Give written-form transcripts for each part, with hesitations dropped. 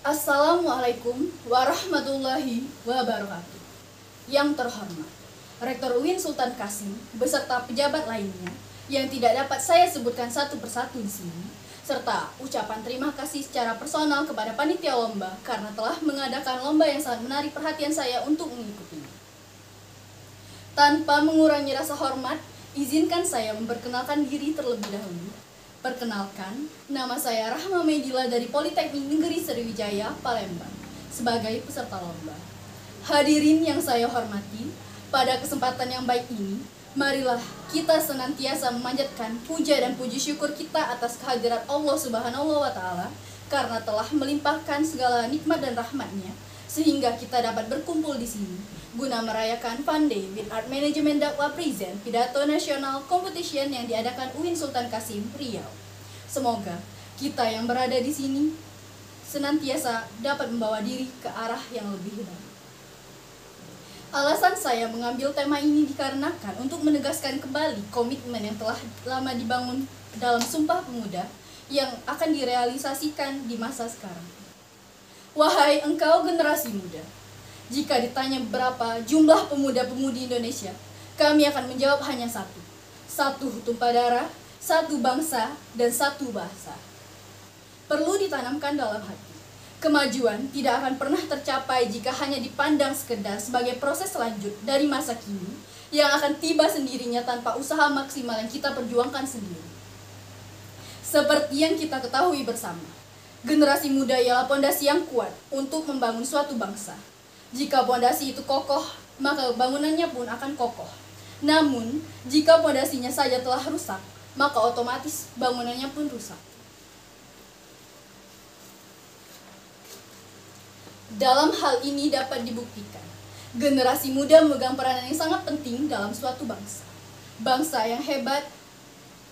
Assalamualaikum warahmatullahi wabarakatuh. Yang terhormat, Rektor UIN Sultan Qasim beserta pejabat lainnya yang tidak dapat saya sebutkan satu persatu di sini, serta ucapan terima kasih secara personal kepada panitia lomba karena telah mengadakan lomba yang sangat menarik perhatian saya untuk mengikutinya. Tanpa mengurangi rasa hormat, izinkan saya memperkenalkan diri terlebih dahulu. Perkenalkan, nama saya Rahma Medila dari Politeknik Negeri Sriwijaya, Palembang, sebagai peserta lomba. Hadirin yang saya hormati, pada kesempatan yang baik ini, marilah kita senantiasa memanjatkan puja dan puji syukur kita atas kehadirat Allah Subhanahu wa Ta'ala, karena telah melimpahkan segala nikmat dan rahmatnya, sehingga kita dapat berkumpul di sini guna merayakan Fun Day with Art Management Dakwah Present Pidato Nasional Competition yang diadakan UIN Sultan Qasim, Riau. Semoga kita yang berada di sini senantiasa dapat membawa diri ke arah yang lebih baik. Alasan saya mengambil tema ini dikarenakan untuk menegaskan kembali komitmen yang telah lama dibangun dalam Sumpah Pemuda yang akan direalisasikan di masa sekarang. Wahai engkau generasi muda, jika ditanya berapa jumlah pemuda-pemudi Indonesia, kami akan menjawab hanya satu. Satu tumpah darah, satu bangsa, dan satu bahasa. Perlu ditanamkan dalam hati. Kemajuan tidak akan pernah tercapai jika hanya dipandang sekedar sebagai proses lanjut dari masa kini yang akan tiba sendirinya tanpa usaha maksimal yang kita perjuangkan sendiri. Seperti yang kita ketahui bersama, generasi muda ialah pondasi yang kuat untuk membangun suatu bangsa. Jika pondasi itu kokoh, maka bangunannya pun akan kokoh. Namun, jika pondasinya saja telah rusak, maka otomatis bangunannya pun rusak. Dalam hal ini dapat dibuktikan, generasi muda memegang peranan yang sangat penting dalam suatu bangsa. Bangsa yang hebat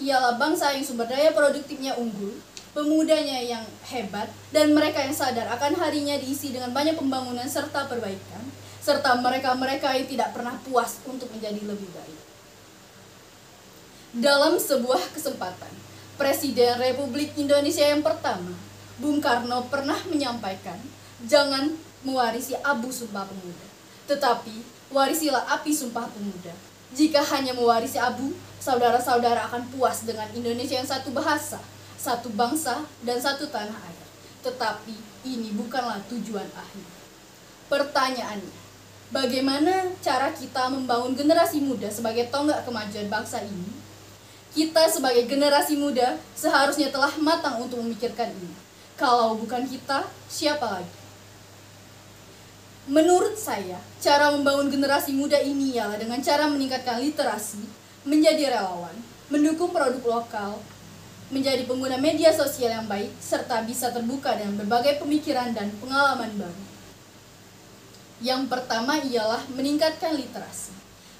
ialah bangsa yang sumber daya produktifnya unggul, pemudanya yang hebat, dan mereka yang sadar akan harinya diisi dengan banyak pembangunan serta perbaikan, serta mereka-mereka yang tidak pernah puas untuk menjadi lebih baik. Dalam sebuah kesempatan, Presiden Republik Indonesia yang pertama, Bung Karno, pernah menyampaikan, jangan mewarisi abu Sumpah Pemuda, tetapi warisilah api Sumpah Pemuda. Jika hanya mewarisi abu, saudara-saudara akan puas dengan Indonesia yang satu bahasa, satu bangsa, dan satu tanah air. Tetapi ini bukanlah tujuan akhir. Pertanyaannya, bagaimana cara kita membangun generasi muda sebagai tonggak kemajuan bangsa ini? Kita sebagai generasi muda seharusnya telah matang untuk memikirkan ini. Kalau bukan kita, siapa lagi? Menurut saya, cara membangun generasi muda ini ialah dengan cara meningkatkan literasi, menjadi relawan, mendukung produk lokal, menjadi pengguna media sosial yang baik, serta bisa terbuka dengan berbagai pemikiran dan pengalaman baru. Yang pertama ialah meningkatkan literasi.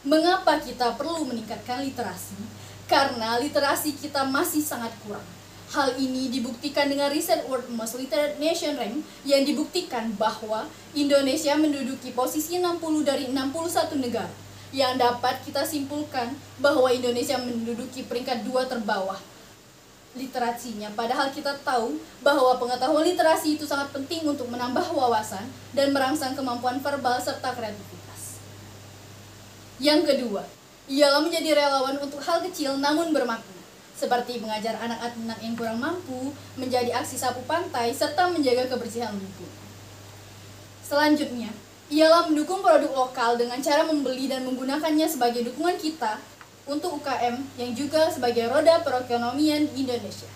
Mengapa kita perlu meningkatkan literasi? Karena literasi kita masih sangat kurang. Hal ini dibuktikan dengan riset World Most Literate Nation Rank yang dibuktikan bahwa Indonesia menduduki posisi 60 dari 61 negara. Yang dapat kita simpulkan bahwa Indonesia menduduki peringkat 2 terbawah literasinya, padahal kita tahu bahwa pengetahuan literasi itu sangat penting untuk menambah wawasan dan merangsang kemampuan verbal serta kreativitas. Yang kedua, ialah menjadi relawan untuk hal kecil namun bermakna, seperti mengajar anak-anak yang kurang mampu, menjadi aksi sapu pantai, serta menjaga kebersihan lingkungan. Selanjutnya, ialah mendukung produk lokal dengan cara membeli dan menggunakannya sebagai dukungan kita untuk UKM yang juga sebagai roda perekonomian di Indonesia.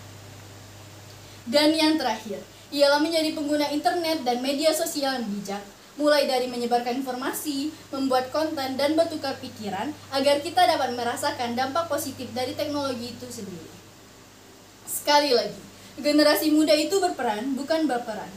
Dan yang terakhir, ialah menjadi pengguna internet dan media sosial yang bijak, mulai dari menyebarkan informasi, membuat konten, dan bertukar pikiran agar kita dapat merasakan dampak positif dari teknologi itu sendiri. Sekali lagi, generasi muda itu berperan, bukan berperan.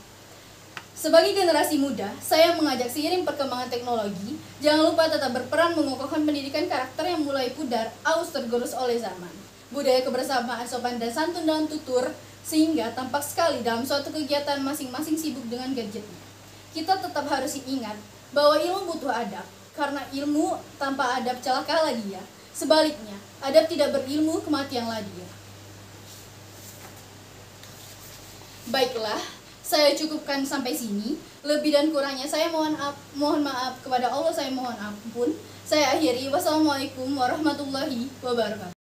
Sebagai generasi muda, saya mengajak seiring perkembangan teknologi, jangan lupa tetap berperan mengokohkan pendidikan karakter yang mulai pudar, aus tergerus oleh zaman. Budaya kebersamaan, sopan dan santun dalam tutur, sehingga tampak sekali dalam suatu kegiatan masing-masing sibuk dengan gadgetnya. Kita tetap harus ingat bahwa ilmu butuh adab, karena ilmu tanpa adab celakalah dia. Sebaliknya, adab tidak berilmu kematianlah dia. Baiklah, saya cukupkan sampai sini. Lebih dan kurangnya saya mohon maaf kepada Allah, saya mohon ampun. Saya akhiri. Wassalamualaikum warahmatullahi wabarakatuh.